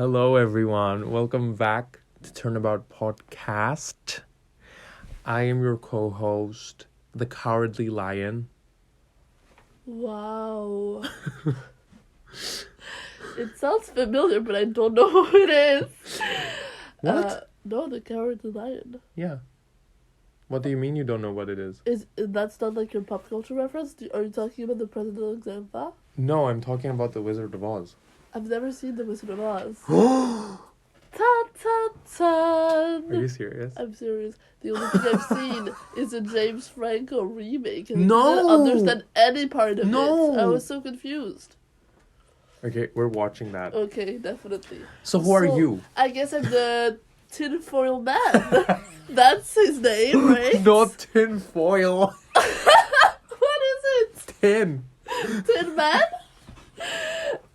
Hello, everyone. Welcome back to Turnabout podcast. I am your co-host, the Cowardly Lion. Wow. It sounds familiar, but I don't know who it is. What? No, the Cowardly Lion. Yeah. What do you mean you don't know what it is? That's not like your pop culture reference? Are you talking about the President Alexander? No, I'm talking about the Wizard of Oz. I've never seen The Wizard of Oz. Are Ta ta ta! you serious? I'm serious. The only thing I've seen is a James Franco remake. And No! I didn't understand any part of No! it. I was so confused. Okay, we're watching that. Okay, definitely. So who are you? I guess I'm the tinfoil man. That's his name, right? Not tinfoil. What is it? Tin. Tin Man?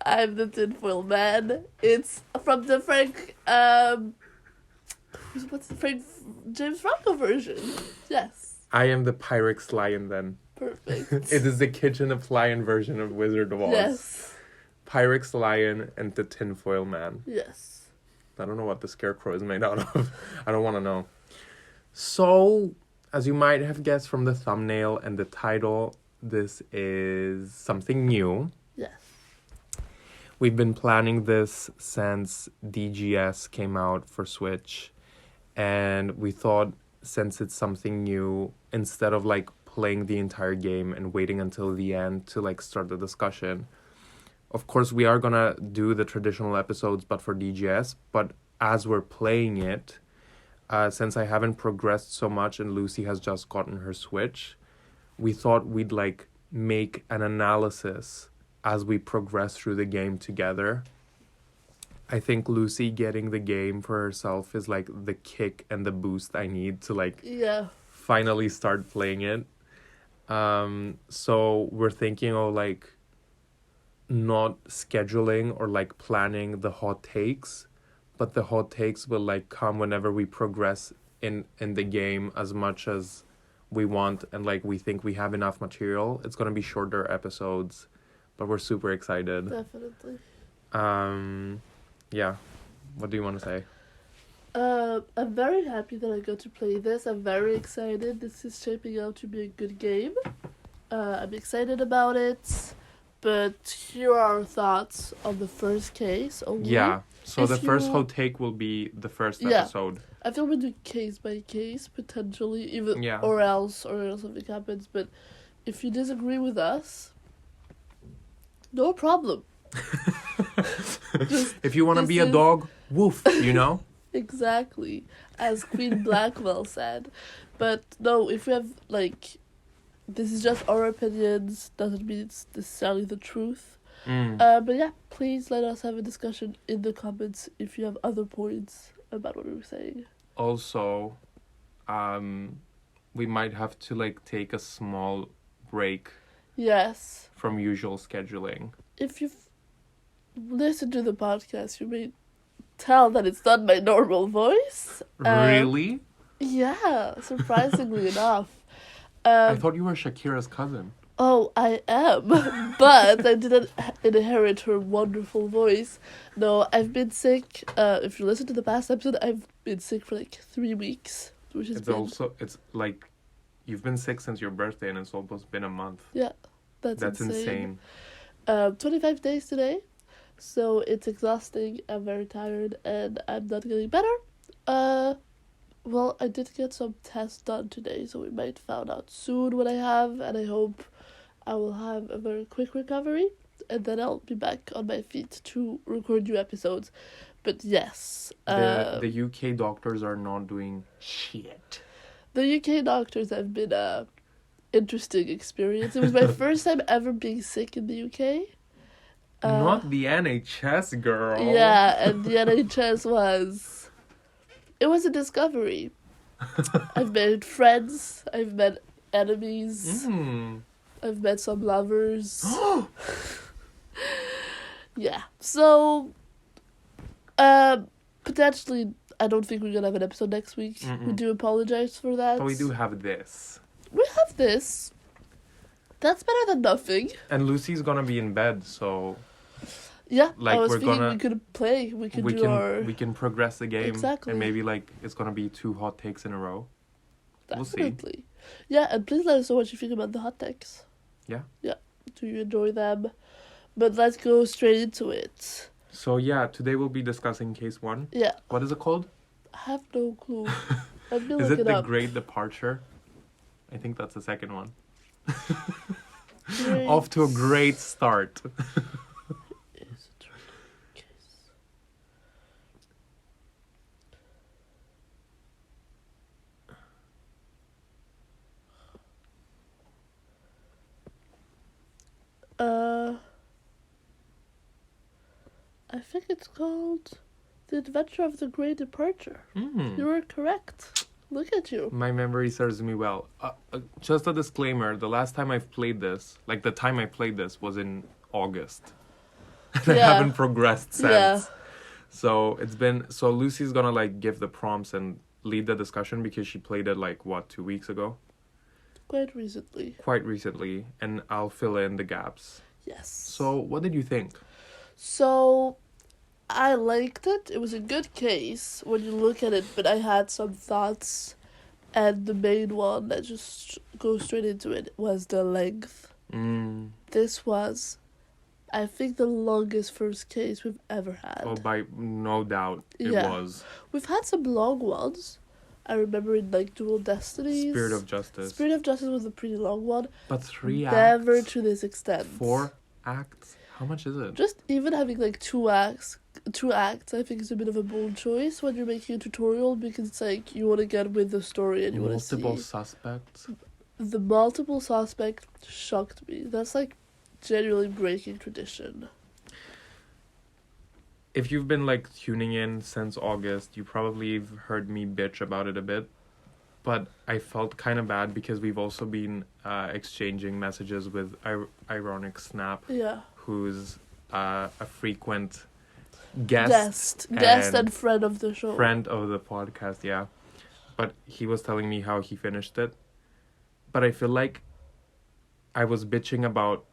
I'm the tinfoil man. It's from the James Franco version. Yes. I am the Pyrex Lion then. Perfect. It is the Kitchen of Lion version of Wizard of Oz. Yes. Pyrex Lion and the Tinfoil Man. Yes. I don't know what the scarecrow is made out of. I don't want to know. So, as you might have guessed from the thumbnail and the title, this is something new. Yes. We've been planning this since DGS came out for Switch. And we thought, since it's something new, instead of playing the entire game and waiting until the end to start the discussion, of course we are gonna do the traditional episodes but for DGS, but as we're playing it, since I haven't progressed so much and Lucy has just gotten her Switch, we thought we'd make an analysis as we progress through the game together. I think Lucy getting the game for herself is the kick and the boost I need to finally start playing it. So we're thinking of not scheduling or planning the hot takes, but the hot takes will come whenever we progress in the game as much as we want and we think we have enough material. It's gonna be shorter episodes, but we're super excited. Definitely. Yeah. What do you want to say? I'm very happy that I got to play this. I'm very excited. This is shaping out to be a good game. I'm excited about it. But here are our thoughts on the first case only. Yeah. So If the first you- hot take will be the first Yeah. episode. I feel we do case by case potentially, even Yeah. or else something happens. But if you disagree with us, no problem. If you want to this be a is- dog, woof, you know? Exactly, as Queen Blackwell said. But no, if we have this is just our opinions, doesn't mean it's necessarily the truth. But yeah, please let us have a discussion in the comments if you have other points about what we were saying. Also, we might have to take a small break Yes. from usual scheduling. If you've listened to the podcast, you may tell that it's not my normal voice. Really? Yeah, surprisingly enough. I thought you were Shakira's cousin. Oh, I am, but I didn't inherit her wonderful voice. No, I've been sick. If you listen to the past episode, I've been sick for 3 weeks, which is It's you've been sick since your birthday and it's almost been a month. Yeah, that's insane. 25 days today, so it's exhausting. I'm very tired and I'm not getting better. Well, I did get some tests done today, so we might find out soon what I have, and I hope I will have a very quick recovery, and then I'll be back on my feet to record new episodes. But yes, The UK doctors are not doing shit. the UK doctors have been a interesting experience. It was my first time ever being sick in the UK. Not the NHS, girl. Yeah, and the NHS it was a discovery. I've made friends, I've met enemies, I've met some lovers. Yeah, so potentially I don't think we're gonna have an episode next week. Mm-mm. We do apologize for that. But we do have this. We have this. That's better than nothing. And Lucy's gonna be in bed, so Yeah, I Like was we're thinking gonna we could play. We could we do can our we can progress the game, exactly. and maybe like it's gonna be 2 hot takes in a row. We'll see. Definitely. Yeah, and please let us know what you think about the hot takes. Yeah. Yeah. Do you enjoy them? But let's go straight into it. So yeah, today we'll be discussing case 1. Yeah. What is it called? I have no clue. Let me Is look it it the up. Great Departure? I think that's the second one. Great. Off to a great start. Is it case? I think it's called The Adventure of the Great Departure. You were correct. Look at you. My memory serves me well. Just a disclaimer, the last time I've played this, like the time I played this was in August. And I haven't progressed since. Yeah. So Lucie's gonna like give the prompts and lead the discussion because she played it like 2 weeks ago? Quite recently. Quite recently, and I'll fill in the gaps. Yes. So what did you think? So, I liked it. It was a good case when you look at it, but I had some thoughts, and the main one that just goes straight into it was the length. This was, I think, the longest first case we've ever had. Oh, by no doubt, it was. We've had some long ones. I remember in like Dual Destinies. Spirit of Justice. Spirit of Justice was a pretty long one. But 3 acts. Never to this extent. 4 acts? How much is it? Just even having like 2 acts, I think is a bit of a bold choice when you're making a tutorial, because it's like you want to get with the story and you want to see. Multiple suspects? The multiple suspect shocked me. That's like genuinely breaking tradition. If you've been like tuning in since August, you probably have heard me bitch about it a bit. But I felt kind of bad because we've also been exchanging messages with Ironic Snap. Yeah. Who's a frequent guest and friend of the show. Friend of the podcast, yeah. But he was telling me how he finished it. But I feel like I was bitching about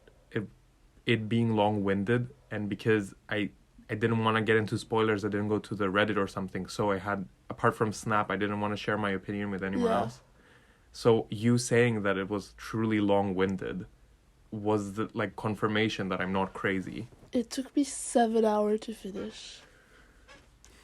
it being long-winded, and because I didn't want to get into spoilers, I didn't go to the Reddit or something. So I had, apart from Snap, I didn't want to share my opinion with anyone else. So you saying that it was truly long-winded was the like confirmation that I'm not crazy. It took me 7 hours to finish.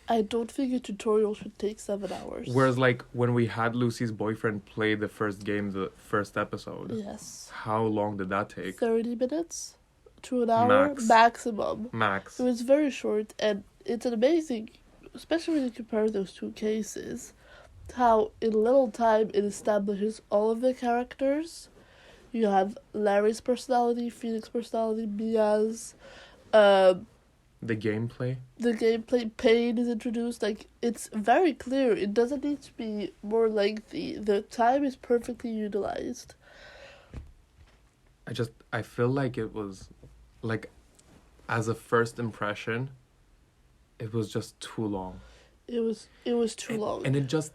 I don't think a tutorial should take 7 hours. Whereas like when we had Lucie's boyfriend play the first game, the first episode. Yes. How long did that take? 30 minutes to an hour maximum. Max. It was very short, and it's an amazing, especially when you compare those two cases, how in little time it establishes all of the characters. You have Larry's personality, Phoenix's personality, Mia's, the gameplay. The gameplay, Pain is introduced. Like, it's very clear. It doesn't need to be more lengthy. The time is perfectly utilized. I feel like it was, like, as a first impression, it was just too long. It was too long. And it just,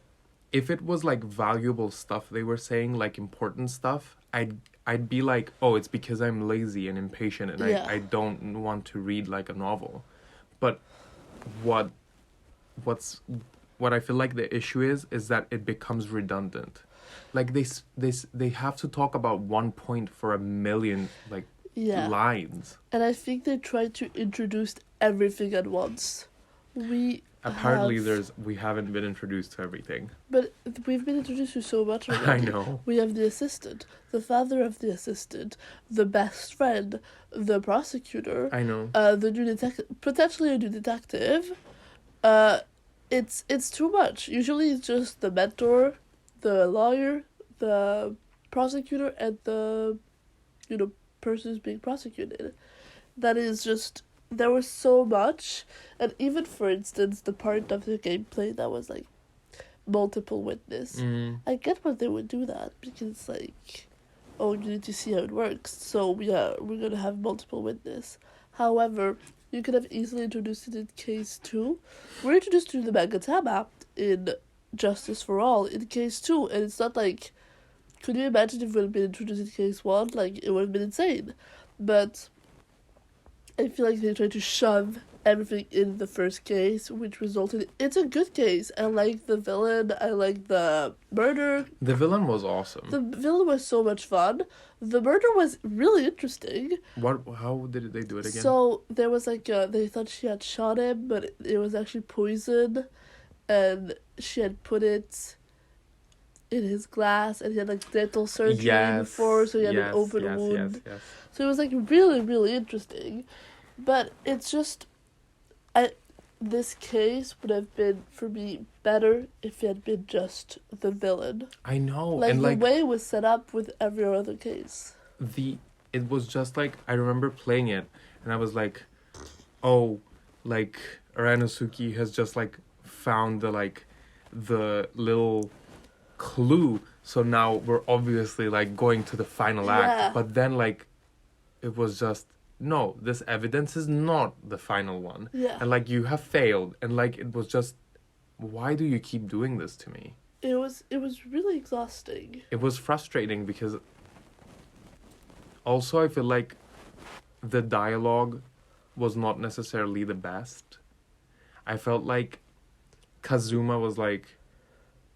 if it was like valuable stuff they were saying, like important stuff, I'd be like, oh, it's because I'm lazy and impatient and I don't want to read like a novel. But what I feel like the issue is that it becomes redundant. Like they have to talk about one point for a million lines. And I think they tried to introduce everything at once. We haven't been introduced to everything. But we've been introduced to so much already. I know. We have the assistant, the father of the assistant, the best friend, the prosecutor. I know. The new potentially a new detective. It's too much. Usually it's just the mentor, the lawyer, the prosecutor, and the person who's being prosecuted. That is just, there was so much. And even, for instance, the part of the gameplay that was like multiple witness. I get why they would do that, because like, oh, you need to see how it works, so we're gonna have multiple witness. However, you could have easily introduced it in case 2. We're introduced to the Magatama in Justice for All in case 2, and it's not like, could you imagine if it would have been introduced in case 1? Like, it would have been insane. But I feel like they tried to shove everything in the first case, which resulted. It's a good case. I like the villain. I like the murder. The villain was awesome. The villain was so much fun. The murder was really interesting. How did they do it again? So there was like they thought she had shot him, but it was actually poison, and she had put it in his glass, and he had like dental surgery before, so he had an open wound. Yes. So it was like really, really interesting. But it's just, this case would have been for me better if it had been just the villain. I know, Like and the way it was set up with every other case. It was just like, I remember playing it, and I was like, oh, like Aranosuke has just like found the little clue, so now we're obviously like going to the final act. But then like it was just, no, this evidence is not the final one. And like you have failed, and like it was just, why do you keep doing this to me? It was really exhausting. It was frustrating because also I feel like the dialogue was not necessarily the best. I felt like Kazuma was like,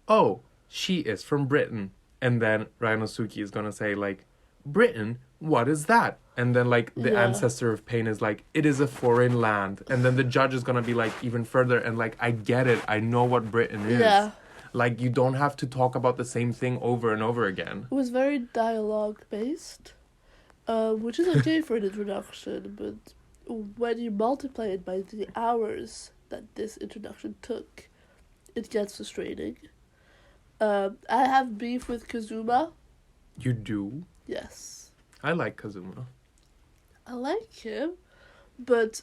oh, she is from Britain. And then Ryonosuke is gonna say like, Britain? What is that? And then like the ancestor of pain is like, it is a foreign land. And then the judge is gonna be like even further, and like, I get it. I know what Britain is. Yeah. Like, you don't have to talk about the same thing over and over again. It was very dialogue based, which is okay for an introduction, but when you multiply it by the hours that this introduction took, it gets frustrating. I have beef with Kazuma. You do? Yes. I like Kazuma. I like him, but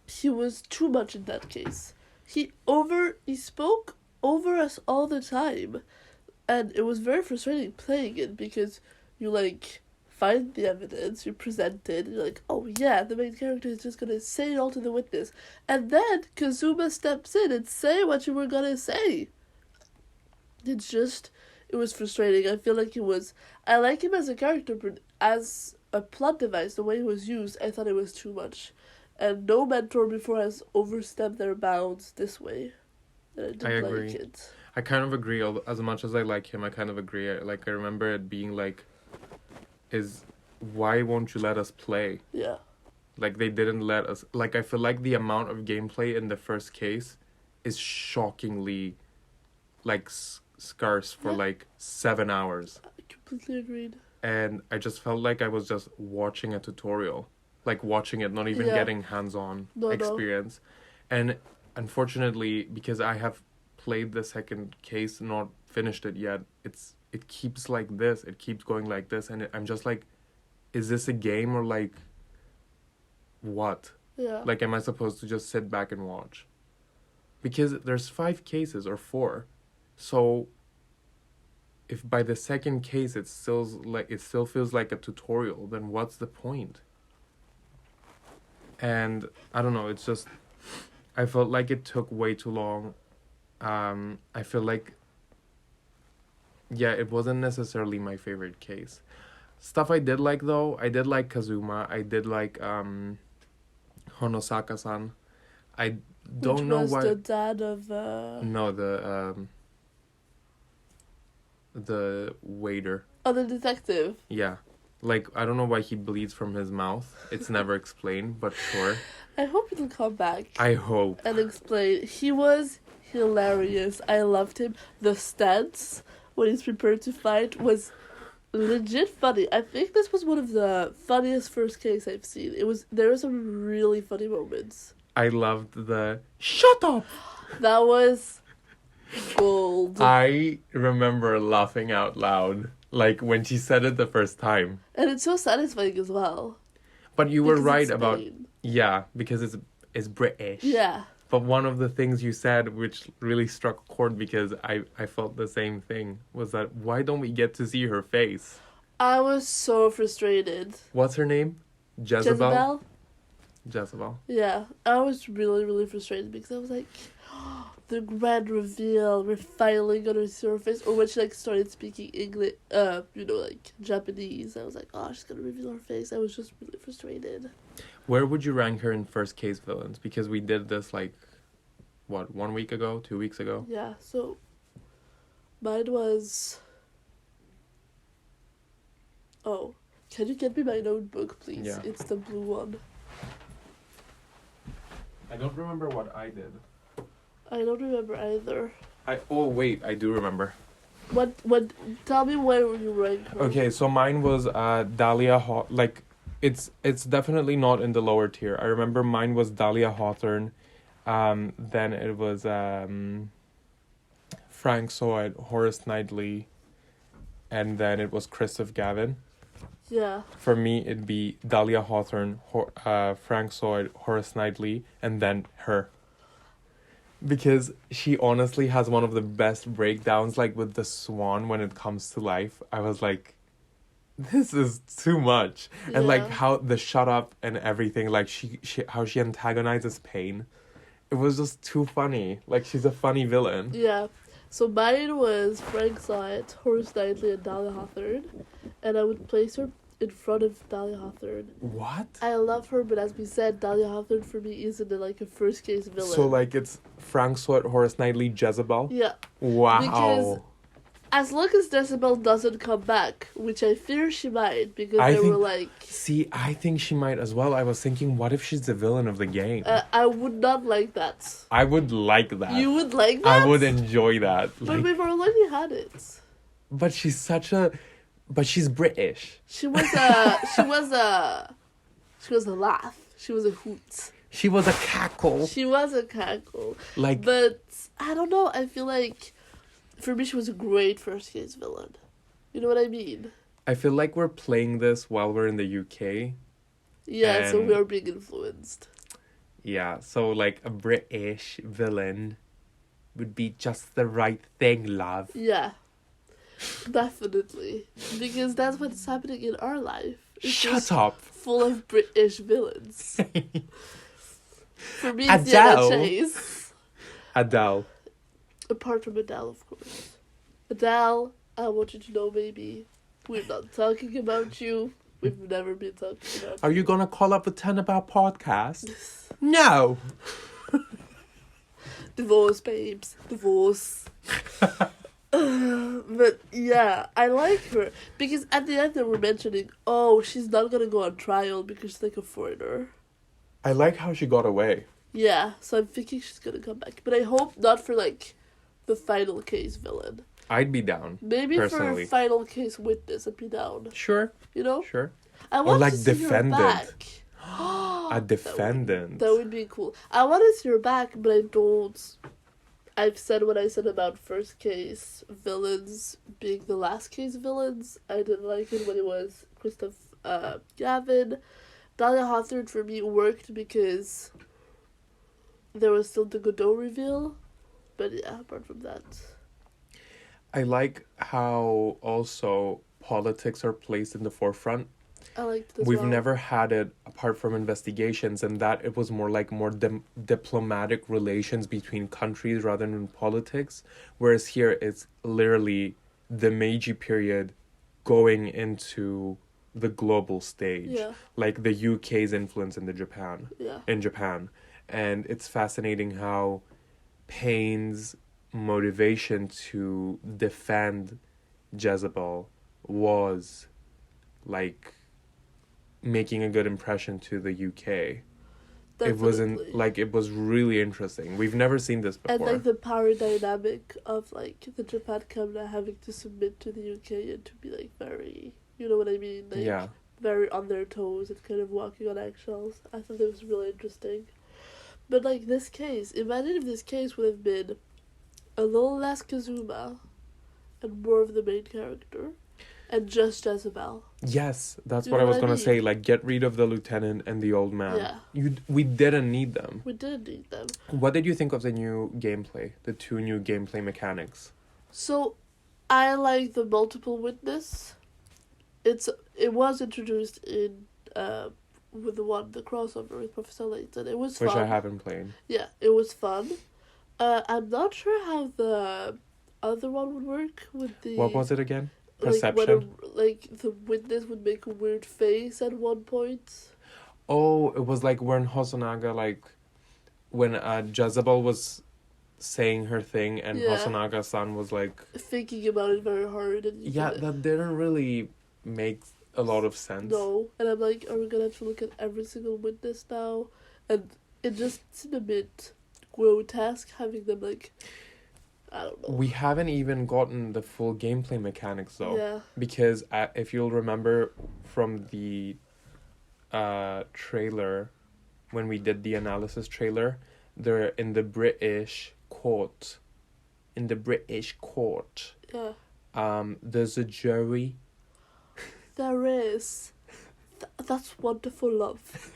he was too much in that case. He spoke over us all the time, and it was very frustrating playing it because you like find the evidence, you present it, and you're like, oh yeah, the main character is just gonna say it all to the witness, and then Kazuma steps in and say what you were gonna say. It was frustrating. I feel like I like him as a character, but as a plot device, the way it was used, I thought it was too much. And no mentor before has overstepped their bounds this way. And I agree. like it. I kind of agree. As much as I like him, I kind of agree. I remember it being like, why won't you let us play? Yeah. Like, they didn't let us. Like, I feel like the amount of gameplay in the first case is shockingly, like, scarce for, like, 7 hours. I completely agreed. And I just felt like I was just watching a tutorial. Like, watching it, not even getting hands-on experience. And unfortunately, because I have played the second case, not finished it yet, it keeps like this. It keeps going like this. And I'm just like, is this a game or, like, what? Yeah. Like, am I supposed to just sit back and watch? Because there's 5 cases or 4. So if by the second case it still feels like a tutorial, then what's the point? And I don't know, it's just, I felt like it took way too long. I feel like, it wasn't necessarily my favorite case. Stuff I did like, though, I did like Kazuma. I did like Honosaka-san. I don't know why. Which was the dad of... No, the waiter. Oh, the detective. Yeah. Like, I don't know why he bleeds from his mouth. It's never explained, but sure. I hope he'll come back. I hope. And explain. He was hilarious. I loved him. The stance when he's prepared to fight was legit funny. I think this was one of the funniest first case I've seen. There were some really funny moments. I loved the shut up. That was gold. I remember laughing out loud, like when she said it the first time. And it's so satisfying as well. But you were right it's about Spain. Yeah, because it's British. Yeah. But one of the things you said, which really struck a chord because I felt the same thing, was that why don't we get to see her face? I was so frustrated. What's her name? Jezebel? Jezebel. Yeah, I was really, really frustrated because I was like, the grand reveal, we're finally gonna see her face. Or when she like started speaking English, like Japanese, I was like, oh, she's gonna reveal her face. I was just really frustrated. Where would you rank her in first case villains? Because we did this like, what, 1 week ago, 2 weeks ago? Yeah, so mine was... Oh, can you get me my notebook, please? Yeah. It's the blue one. I don't remember what I did. I don't remember either. Oh wait, I do remember. What, tell me where you rank her. Okay, so mine was Dahlia like it's definitely not in the lower tier. I remember mine was Dahlia Hawthorne, then it was Frank Soyd, Horace Knightley, and then it was Christoph Gavin. Yeah. For me, it'd be Dahlia Hawthorne, Frank Soyd, Horace Knightley, and then her. Because she honestly has one of the best breakdowns, like with the swan when it comes to life. I was like, this is too much. Yeah. And like how the shut up and everything, like she how she antagonizes pain. It was just too funny. Like she's a funny villain. Yeah. So mine was Frank Soyd, Horace Knightley, and Dahlia Hawthorne. And I would place her in front of Dahlia Hawthorne. What? I love her, but as we said, Dahlia Hawthorne for me isn't like a first case villain. So like it's Frank Soyd, Horace Knightley, Jezebel? Yeah. Wow. Because as long as Jezebel doesn't come back, which I fear she might, because were like... See, I think she might as well. I was thinking, what if she's the villain of the game? I would not like that. I would like that. You would like that? I would enjoy that. But we've already had it. But she's such a... But she's British. She was a laugh. She was a hoot. She was a cackle. She was a cackle. Like... But, I don't know, I feel like... For me, she was a great first case villain. You know what I mean? I feel like we're playing this while we're in the UK. Yeah, so we are being influenced. Yeah, so like a British villain would be just the right thing, love. Yeah, definitely. Because that's what's happening in our life. It's Shut up. Full of British villains. For me, it's Adele. Diana Chase. Adele. Apart from Adele, of course. Adele, I want you to know, baby, we're not talking about you. We've never been talking about you. Are you gonna call up a Turnabout podcast? No! Divorce, babes. Divorce. But yeah, I like her. Because at the end they were mentioning, oh, she's not gonna go on trial because she's like a foreigner. I like how she got away. Yeah, so I'm thinking she's gonna come back. But I hope not for like the final case villain. I'd be down. Maybe personally. for a final case witness, I'd be down. Sure. You know? Sure. I want like to see defendant. her back. A defendant. That would be cool. I want to see her back, but I don't. I've said what I said about first case villains being the last case villains. I didn't like it when it was Christoph Gavin. Dahlia Hawthorne for me worked because there was still the Godot reveal. But yeah, apart from that. I like how also politics are placed in the forefront. I liked it as We've well. never had it apart from investigations, and that it was more like more diplomatic relations between countries rather than politics. Whereas here it's literally the Meiji period going into the global stage. Yeah. Like the UK's influence in Japan. And it's fascinating how Payne's motivation to defend Jezebel was like making a good impression to the UK. Definitely. It was really interesting. We've never seen this before. And like the power dynamic of like the Japan cabinet having to submit to the UK and to be like very, you know what I mean? Like, yeah. Very on their toes and kind of walking on eggshells. I thought it was really interesting. But like this case, imagine if this case would have been a little less Kazuma and more of the main character. And just Jezebel. Yes, that's You what know I was what I gonna mean? say. Like, get rid of the lieutenant and the old man. Yeah. We didn't need them. We didn't need them. What did you think of the new gameplay? The 2 new gameplay mechanics? So, I like the multiple witness. It was introduced in with the crossover with Professor Layton. It was fun. Which I haven't played. Yeah, it was fun. I'm not sure how the other one would work with the. What was it again? Like Perception? when the witness would make a weird face at one point. Oh, it was like when Hosonaga, like, when Jezebel was saying her thing and Yeah. Hosonaga-san was like... Thinking about it very hard. And Yeah, that didn't really make a lot of sense. No. And I'm like, are we gonna have to look at every single witness now? And it just seemed a bit grotesque having them, like, I don't know. We haven't even gotten the full gameplay mechanics, though. Yeah. Because if you'll remember from the trailer, when we did the analysis trailer, they're in the British court. Yeah. There's a jury. There is. That's wonderful, love.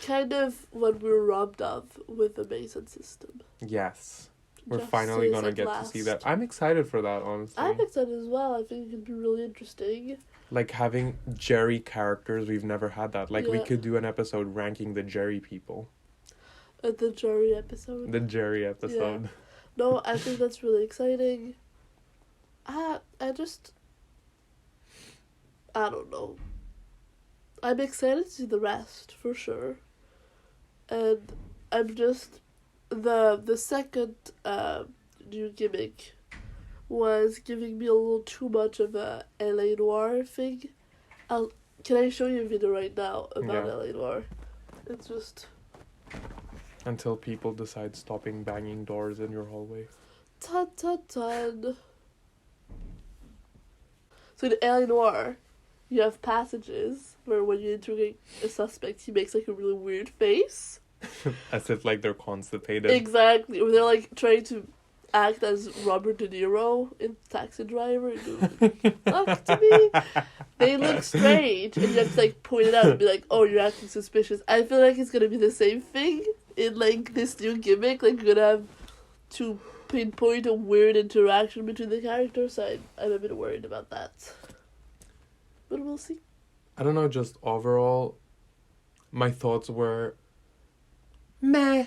Kind of what we're robbed of with the Mason system. Yes. We're Justice finally gonna at get last. to see that. I'm excited for that, honestly. I'm excited as well. I think it could be really interesting. Like, having Jerry characters, we've never had that. Like, we Yeah. could do an episode ranking the Jerry people. The jury episode. The Jerry episode. Yeah. No, I think that's really exciting. I don't know. I'm excited to see the rest, for sure. And I'm just... The second new gimmick was giving me a little too much of a LA Noir thing. Can I show you a video right now about LA Noir? It's just... Until people decide stopping banging doors in your hallway. Ton. So in LA Noir, you have passages where when you interrogate a suspect, he makes like a really weird face. As if like they're constipated. Exactly. Or they're like trying to act as Robert De Niro in Taxi Driver. Talk to me. They look strange, and you have to like point it out and be like, "Oh, you're acting suspicious." I feel like it's gonna be the same thing in like this new gimmick. Like you're gonna have to pinpoint a weird interaction between the characters. So I'm a bit worried about that, but we'll see. I don't know. Just overall, my thoughts were meh.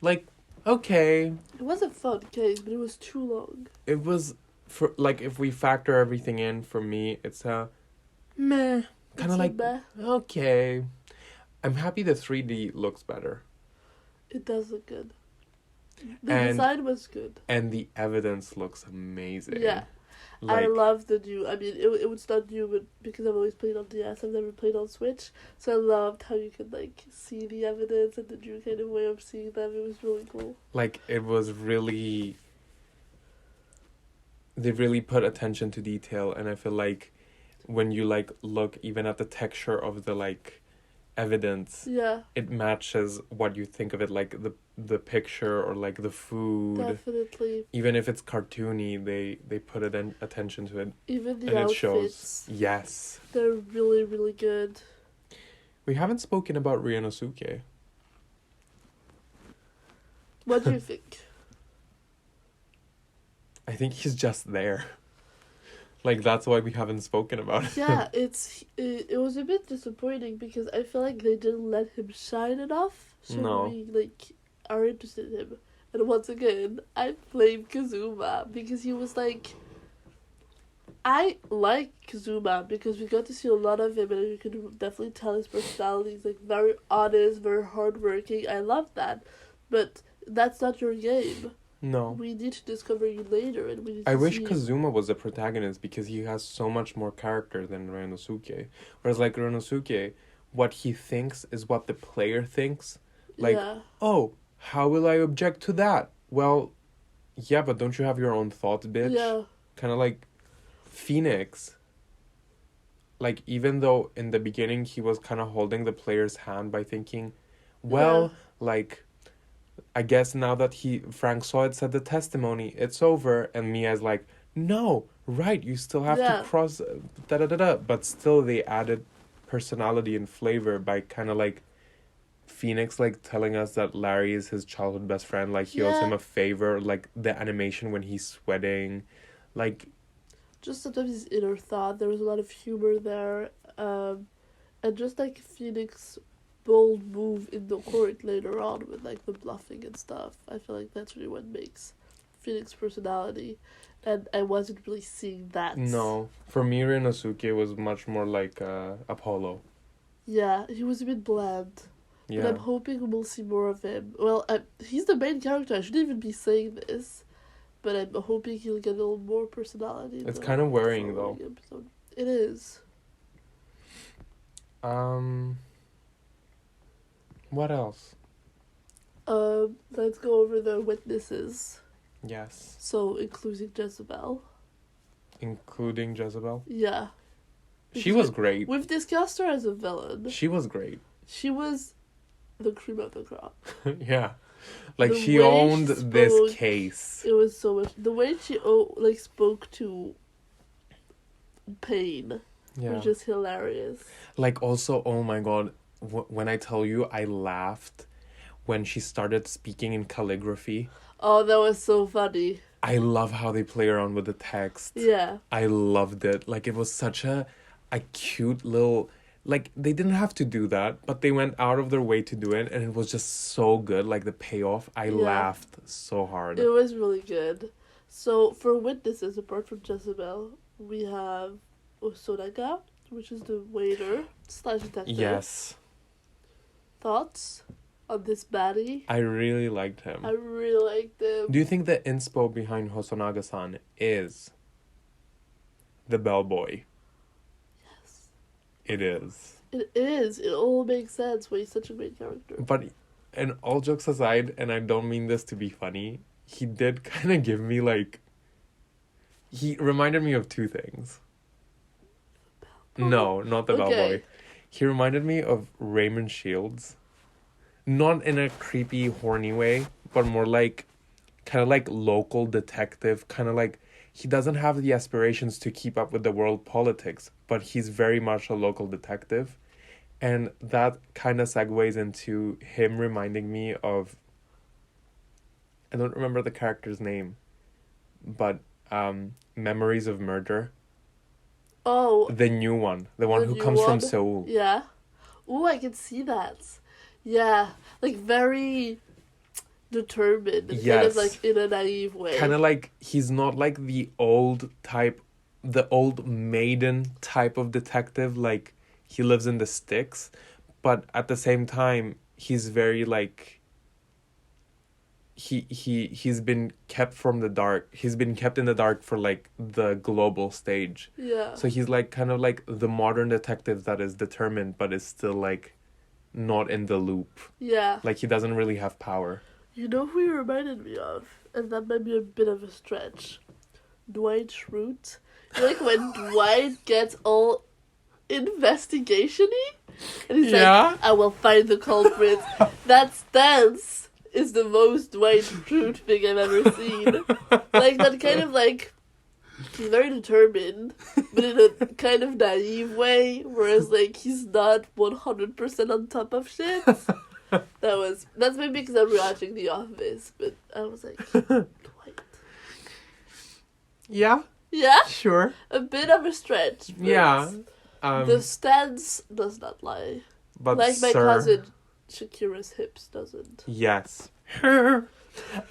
Like, okay. It was a fun case, but it was too long. It was, for like, if we factor everything in, for me, it's a meh. Kind of like, meh. Okay. I'm happy the 3D looks better. It does look good. The design was good. And the evidence looks amazing. Yeah. Like, I love the new... I mean, it was not new, but because I've always played on DS, I've never played on Switch. So I loved how you could, like, see the evidence and the new kind of way of seeing them. It was really cool. Like, it was really... They really put attention to detail, and I feel like when you, like, look even at the texture of the, like, evidence, it matches what you think of it, like the picture or like the food. Definitely. Even if it's cartoony, they put attention to it. Even the outfits. It shows. Yes. They're really, really good. We haven't spoken about Ryunosuke. What do you think? I think he's just there. Like, that's why we haven't spoken about it. Yeah, it was a bit disappointing because I feel like they didn't let him shine enough. So we, like, are interested in him. And once again, I blame Kazuma because he was like... I like Kazuma because we got to see a lot of him and you could definitely tell his personality. He's, like, very honest, very hardworking. I love that. But that's not your game. No. We need to discover you later, and we need to I wish Kazuma was the protagonist because he has so much more character than Ryunosuke. Whereas, like, Ryunosuke, what he thinks is what the player thinks. Like, oh, how will I object to that? Well, yeah, but don't you have your own thoughts, bitch? Yeah. Kind of like Phoenix. Like, even though in the beginning he was kind of holding the player's hand by thinking, well, like... I guess now that Frank saw it, said the testimony, it's over. And Mia's like, no, right, you still have to cross, da-da-da-da. But still they added personality and flavor by kind of like Phoenix, like, telling us that Larry is his childhood best friend. Like, he owes him a favor. Like, the animation when he's sweating. Like... Just sometimes his inner thought. There was a lot of humor there. And just, like, Phoenix... bold move in the court later on with like the bluffing and stuff. I feel like that's really what makes Phoenix's personality, and I wasn't really seeing that. No, for me Ryunosuke was much more like Apollo. Yeah, he was a bit bland. But Yeah. I'm hoping we'll see more of him. Well, he's the main character. I shouldn't even be saying this. But I'm hoping he'll get a little more personality. It's kind of worrying, though. Episode. It is. What else? Let's go over the witnesses. Yes. So, including Jezebel. Including Jezebel? Yeah. She was great. We've discussed her as a villain. She was great. She was the cream of the crop. Yeah. Like, The she way owned she spoke, this case. It was so much. The way she spoke to pain was just hilarious. Like, also, oh my god, when I tell you, I laughed when she started speaking in calligraphy. Oh, that was so funny. I love how they play around with the text. Yeah. I loved it. Like, it was such a cute little... Like, they didn't have to do that, but they went out of their way to do it, and it was just so good. Like, the payoff, I laughed so hard. It was really good. So, for witnesses, apart from Jezebel, we have Osonaga, which is the waiter / detective. Yes. Thoughts on this baddie? I really liked him. I really liked him. Do you think the inspo behind Hosonaga-san is the bellboy? Yes. It is. It is. It all makes sense why he's such a great character. But, and all jokes aside, and I don't mean this to be funny, he did kind of give me, like... He reminded me of two things. No, not the bellboy. He reminded me of Raymond Shields. Not in a creepy, horny way, but more like... kind of like local detective, kind of like... He doesn't have the aspirations to keep up with the world politics, but he's very much a local detective. And that kind of segues into him reminding me of... I don't remember the character's name, but Memories of Murder. Oh. The new one. The one who comes from Seoul. Yeah. Ooh, I can see that. Yeah. Like, very... determined, yes. Kind of like in a naive way. Kind of like he's not like the old maiden type of detective, like he lives in the sticks, but at the same time he's very like he's been kept from the dark. He's been kept in the dark for like the global stage. Yeah. So he's like kind of like the modern detective that is determined but is still like not in the loop. Yeah. Like he doesn't really have power. You know who he reminded me of? And that might be a bit of a stretch. Dwight Schrute. Like when Dwight gets all investigation-y? And he's like, I will find the culprit. That stance is the most Dwight Schrute thing I've ever seen. Like that kind of like... He's very determined, but in a kind of naive way, whereas like he's not 100% on top of shit. That's maybe because I'm rewatching The Office, but I was like, Dwight. Yeah? Yeah? Sure. A bit of a stretch. Yeah. The stance does not lie. But like my cousin Shakira's hips doesn't. Yes.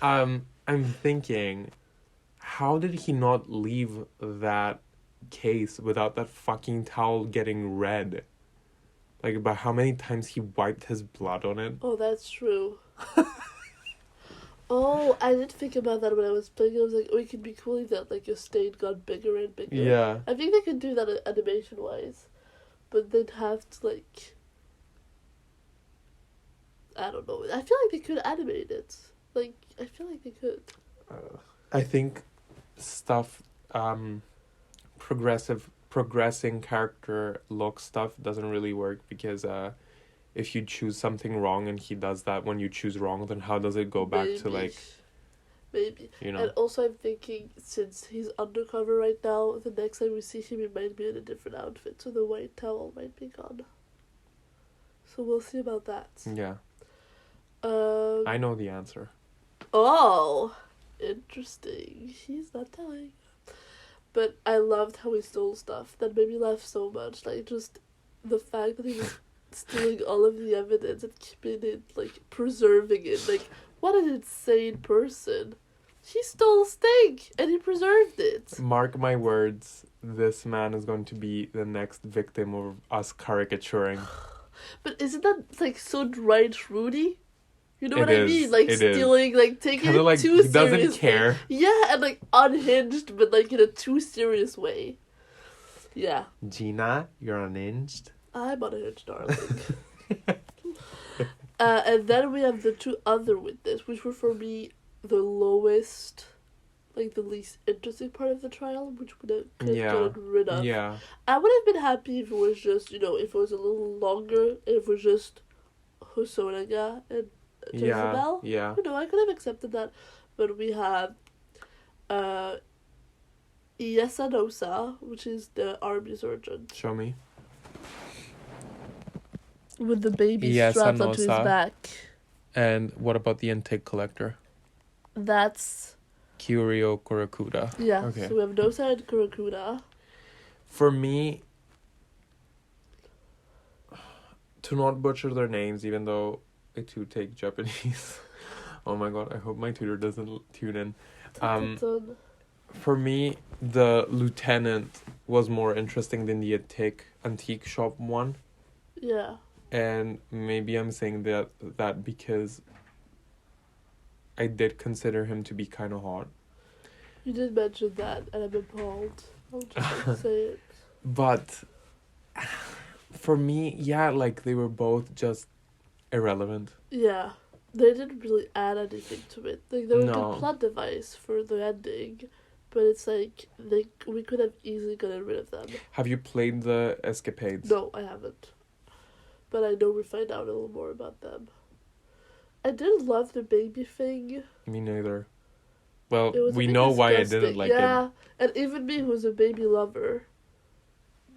I'm thinking, how did he not leave that case without that fucking towel getting red? Like, about how many times he wiped his blood on it? Oh, that's true. Oh, I did think about that when I was playing. I was like, oh, it could be cool if that, like, your stain got bigger and bigger. Yeah. I think they could do that animation-wise. But they'd have to, like... I don't know. I feel like they could animate it. Like, I feel like they could. I think stuff, progressing character look stuff doesn't really work because if you choose something wrong and he does that when you choose wrong, then how does it go back to like... Maybe. You know. And also I'm thinking, since he's undercover right now, the next time we see him, he might be in a different outfit, so the white towel might be gone. So we'll see about that. Yeah. I know the answer. Oh, interesting. He's not telling. But I loved how he stole stuff. That made me laugh so much. Like, just the fact that he was stealing all of the evidence and keeping it, like, preserving it. Like, what an insane person. He stole steak and he preserved it. Mark my words, this man is going to be the next victim of us caricaturing. But isn't that, like, so dry and fruity? You know It what I is, mean? Like, it is. stealing, like, taking Kinda it like, too he doesn't seriously. care. Yeah, and, like, unhinged, but, like, in a too serious way. Yeah. Gina, you're unhinged. I'm unhinged, darling. And then we have the two other witnesses, which were, for me, the lowest, like, the least interesting part of the trial, which could have gotten rid of. Yeah. I would have been happy if it was just, you know, if it was a little longer, if it was just Hosonaga and Jezebel. Yeah. You know, I could have accepted that. But we have Iesanosa, which is the army surgeon. Show me. With the baby strapped onto his back. And what about the intake collector? That's Kyrio Kurakuda. Yeah, Okay. so we have Nosa and Kurakuda. For me, to not butcher their names, even though I too take Japanese. Oh my god, I hope my tutor doesn't tune in. For me, the lieutenant was more interesting than the antique shop one. Yeah. And maybe I'm saying that because I did consider him to be kind of hot. You did mention that, and I'm appalled. I'll just say it. But for me, yeah, like, they were both just irrelevant. Yeah. They didn't really add anything to it. Like, they were a No. good plot device for the ending, but it's like, we could have easily gotten rid of them. Have you played the Escapades? No, I haven't. But I know we find out a little more about them. I did love the baby thing. Me neither. Well, It was we a bit know why I disgusting. didn't like it. Yeah, and even me, who's a baby lover,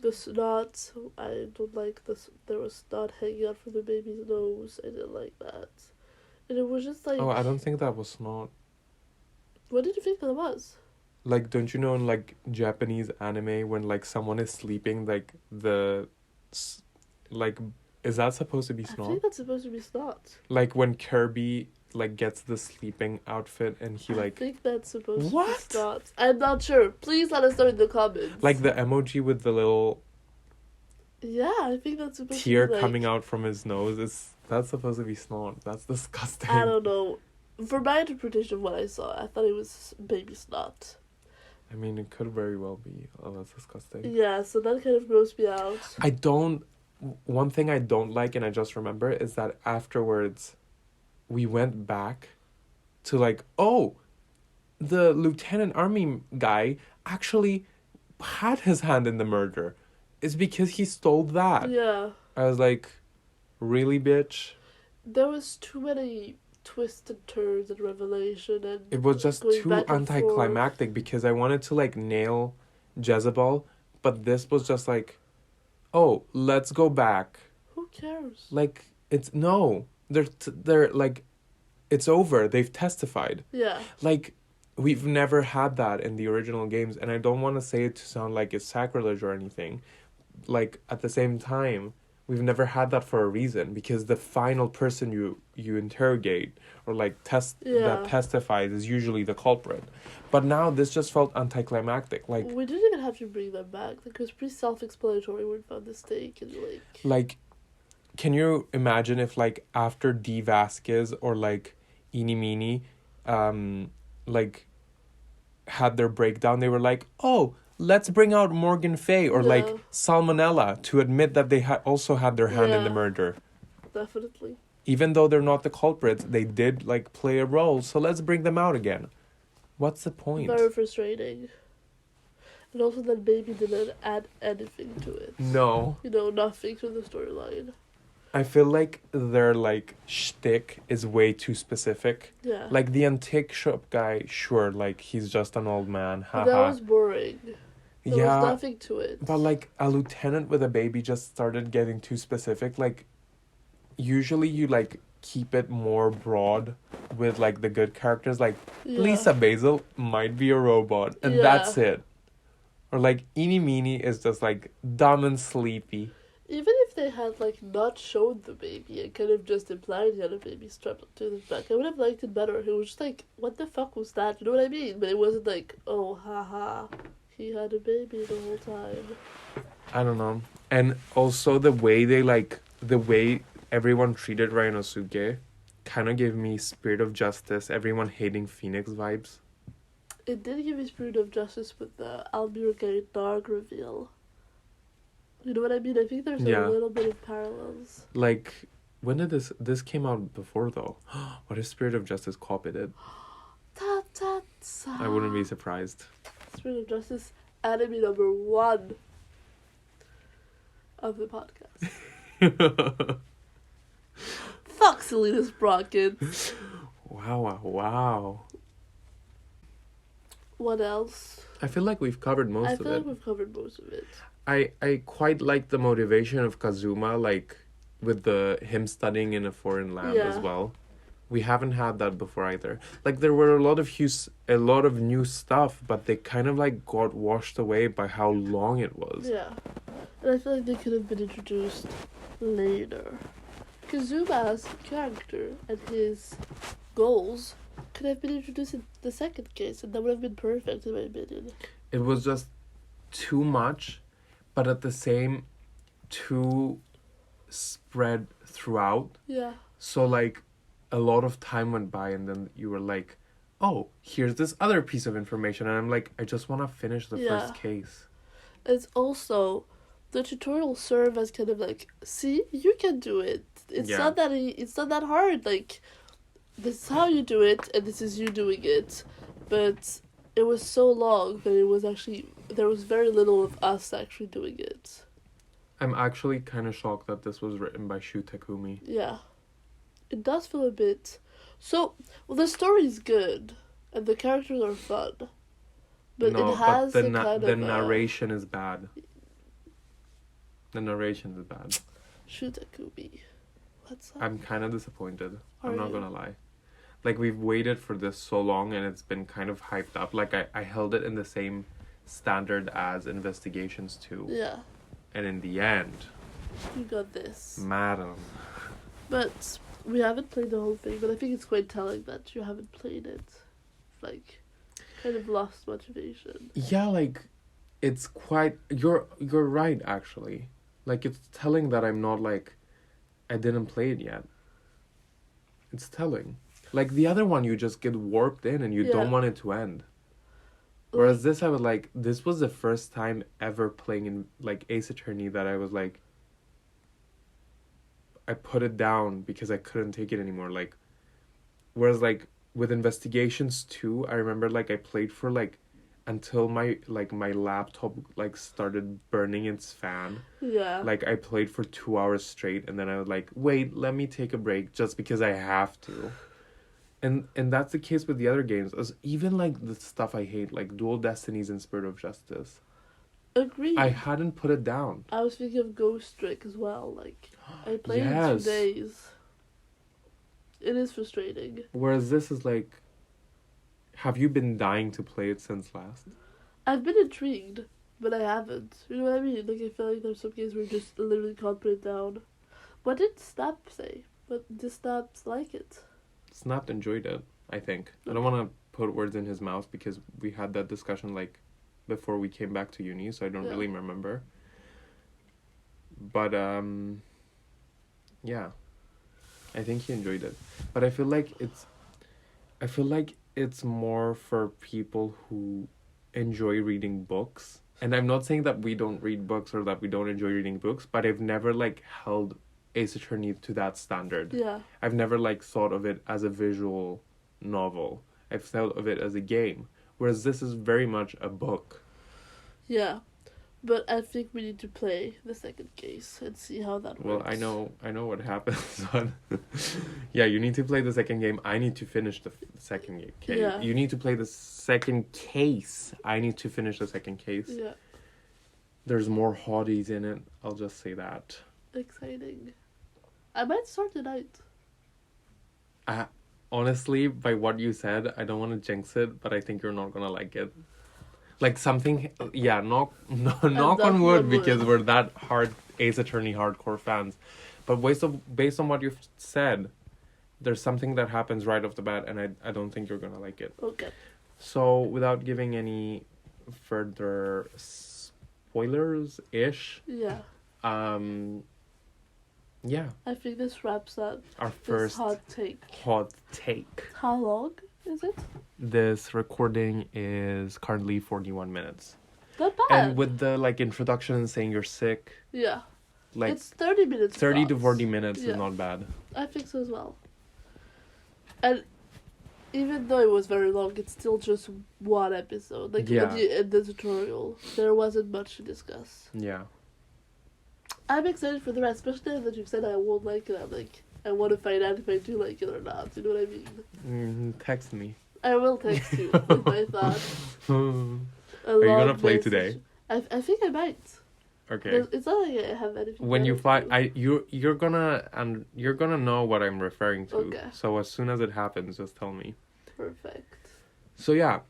the snot, I don't like this. There was snot hanging out from the baby's nose. I didn't like that. And it was just like... Oh, I don't think that was snot. What did you think that was? Like, don't you know in, like, Japanese anime, when, like, someone is sleeping, like, like, is that supposed to be snot? I think that's supposed to be snot. Like, when Kirby, like, gets the sleeping outfit and he, like... I think that's supposed to What? be snot. I'm not sure. Please let us know in the comments. Like, the emoji with the little Yeah, I think that's supposed tear to be, like... coming out from his nose, that's supposed to be snot. That's disgusting. I don't know. For my interpretation of what I saw, I thought it was baby snot. I mean, it could very well be. Oh, that's disgusting. Yeah, so that kind of grossed me out. One thing I don't like, and I just remember, is that afterwards, we went back to, like, oh, the lieutenant army guy actually had his hand in the murder. It's because he stole that. Yeah. I was like, really, bitch? There was too many twists and turns and revelation, and It was just going too back and anticlimactic because I wanted to, like, nail Jezebel, but this was just like, oh, let's go back. Who cares? Like, it's no. They're like, it's over. They've testified. Yeah. Like, we've never had that in the original games, and I don't want to say it to sound like it's sacrilege or anything. Like, at the same time, we've never had that for a reason, because the final person you interrogate or, like, that testifies is usually the culprit. But now this just felt anticlimactic. Like, we didn't even have to bring them back. Like, it was pretty self-explanatory when we found the stake and, like, can you imagine if, like, after D. Vasquez or, like, Eeny Meeny, like, had their breakdown, they were like, oh, let's bring out Morgan Fay or, like, Salmonella to admit that they also had their hand in the murder. Definitely. Even though they're not the culprits, they did, like, play a role, so let's bring them out again. What's the point? Very frustrating. And also that baby didn't add anything to it. No. You know, nothing to the storyline. I feel like their, like, shtick is way too specific. Yeah. Like, the antique shop guy, sure, like, he's just an old man. That was boring. There was nothing to it. But, like, a lieutenant with a baby just started getting too specific. Like, usually you, like, keep it more broad with, like, the good characters. Like, Lisa Basil might be a robot, and that's it. Or, like, Eeny Meeny is just, like, dumb and sleepy. Even if they had, like, not shown the baby and kind of just implied he had a baby strapped to his back, I would have liked it better. It was just like, what the fuck was that? You know what I mean? But it wasn't like, oh, haha, he had a baby the whole time. I don't know. And also the way they, like, the way everyone treated Ryonosuke kind of gave me Spirit of Justice, everyone hating Phoenix vibes. It did give me Spirit of Justice with the Almirgate Dark reveal. You know what I mean? I think there's a Yeah. little bit of parallels. Like, when did this came out before though? What if Spirit of Justice copied it? Ta ta ta. I wouldn't be surprised. Spirit of Justice, enemy number 1 of the podcast. Fuck Selena Sprockets. Wow. What else? I feel like we've covered most I of feel it. like we've covered most of it. I quite like the motivation of Kazuma, like with him studying in a foreign land as Yeah. well. We haven't had that before either. Like there were a lot of new stuff, but they kind of like got washed away by how long it was. Yeah. And I feel like they could have been introduced later. Kazuma's character and his goals could have been introduced in the second case, and that would have been perfect in my opinion. It was just too much, but at the same, too spread throughout. Yeah. So like a lot of time went by and then you were like, oh, here's this other piece of information, and I'm like, I just want to finish the first case. It's also the tutorials serve as kind of like, see, you can do it. It's not that hard. Like, this is how you do it, and this is you doing it. But it was so long that it was actually, there was very little of us actually doing it. I'm actually kind of shocked that this was written by Shu Takumi. Yeah. It does feel a bit... So, well, the story's good, and the characters are fun. But it has the narration is bad. The narration is bad. Shu Takumi. What's up? I'm kind of disappointed. Are I'm not you? gonna lie. Like, we've waited for this so long and it's been kind of hyped up. Like, I held it in the same standard as Investigations 2. Yeah. And in the end... You got this. Madam. But we haven't played the whole thing, but I think it's quite telling that you haven't played it. Like, kind of lost motivation. Yeah, like, it's quite... You're right, actually. Like, it's telling that I'm not, like... I didn't play it yet. It's telling. Like, the other one, you just get warped in and you don't want it to end. Whereas this, I was like... This was the first time ever playing in, like, Ace Attorney that I was like... I put it down because I couldn't take it anymore. Like, whereas, like, with Investigations 2, I remember, like, I played for, like... Until my laptop, like, started burning its fan. Yeah. Like, I played for 2 hours straight, and then I was like, wait, let me take a break just because I have to. And that's the case with the other games. As even, like, the stuff I hate, like Dual Destinies and Spirit of Justice. Agreed. I hadn't put it down. I was thinking of Ghost Trick as well. Like, I played it in 2 days. It is frustrating. Whereas this is like... Have you been dying to play it since last? I've been intrigued, but I haven't. You know what I mean? Like, I feel like there's some games where you just literally can't put it down. What did Snap say? What did Snap like it? Snap enjoyed it, I think. I don't want to put words in his mouth because we had that discussion, like, before we came back to uni, so I don't really remember. But, yeah. I think he enjoyed it. But I feel like it's more for people who enjoy reading books. And I'm not saying that we don't read books or that we don't enjoy reading books, but I've never, like, held Ace Attorney to that standard. Yeah. I've never, like, thought of it as a visual novel. I've thought of it as a game. Whereas this is very much a book. Yeah. But I think we need to play the second case and see how that works. Well, I know what happens. Yeah, you need to play the second game. I need to finish the second case. Yeah. You need to play the second case. I need to finish the second case. Yeah. There's more hotties in it. I'll just say that. Exciting. I might start tonight. Honestly, by what you said, I don't want to jinx it, but I think you're not gonna like it. Like something, yeah, knock on wood, because we're that hard Ace Attorney hardcore fans. But based on what you've said, there's something that happens right off the bat, and I don't think you're gonna like it. Okay. So without giving any further spoilers-ish, Yeah. Yeah. I think this wraps up Our this first hot take. hot take. How long is it? This recording is currently 41 minutes. Not bad. And with the like introduction and saying you're sick, Yeah. like It's 30 minutes. 30 to tops. 40 minutes Yeah. is not bad. I think so as well. And even though it was very long, it's still just one episode. Like Yeah. when you end the tutorial, there wasn't much to discuss. Yeah. I'm excited for the rest, especially now that you've said I won't like it. I'm like, I want to find out if I do like it or not. You know what I mean? Text me. I will text you with my thoughts. Are you gonna play today? I think I might. Okay. It's not like I have anything. When you better to find do. you're gonna know what I'm referring to. Okay. So as soon as it happens, just tell me. Perfect. So yeah.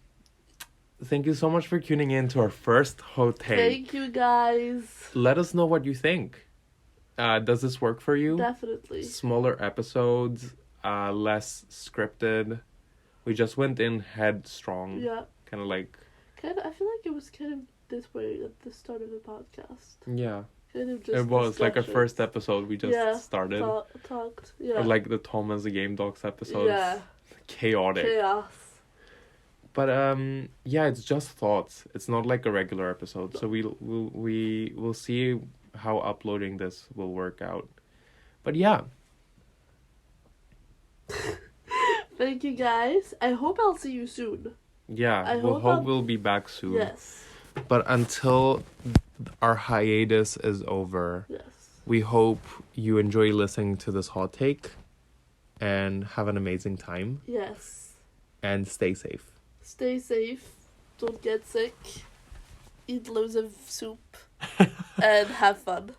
Thank you so much for tuning in to our first hot take. Thank you guys. Let us know what you think. Does this work for you? Definitely. Smaller episodes, less scripted. We just went in headstrong. Yeah. Kind of like. I feel like it was kind of this way at the start of the podcast. Yeah. Kind of just It was like our discussions. first episode we just started. Talked. Yeah. Or like the Tom as the Game Dogs episodes. Yeah. Chaotic. Chaos. But yeah, it's just thoughts. It's not like a regular episode. So we'll see how uploading this will work out. But yeah. Thank you guys. I hope I'll see you soon. Yeah, I we'll hope hope I'm- we'll be back soon. Yes. But until our hiatus is over, Yes. we hope you enjoy listening to this hot take and have an amazing time Yes. and stay safe. Stay safe. Don't get sick. Eat loads of soup. And have fun.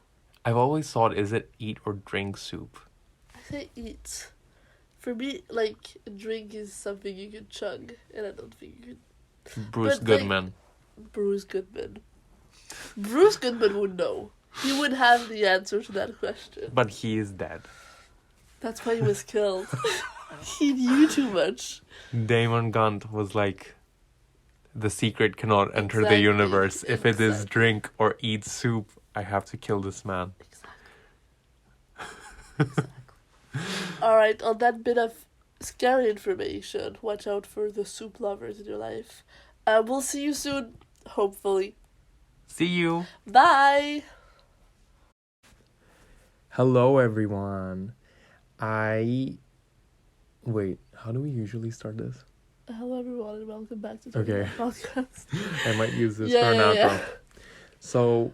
I've always thought, is it eat or drink soup? I say eat. For me, like, a drink is something you can chug, and I don't think you can. Bruce But, like- Goodman. Bruce Goodman. Bruce Goodman would know. He would have the answer to that question. But he is dead. That's why he was killed. He knew too much. Damon Gunt was like, the secret cannot enter the Exactly, universe. If it is exactly. drink or eat soup, I have to kill this man. Exactly. Alright, on that bit of scary information, watch out for the soup lovers in your life. We'll see you soon, hopefully. See you. Bye! Hello, everyone. Wait, how do we usually start this? Hello everyone and welcome back to Okay. the podcast. I might use this Yeah, for an yeah, outro. yeah. So,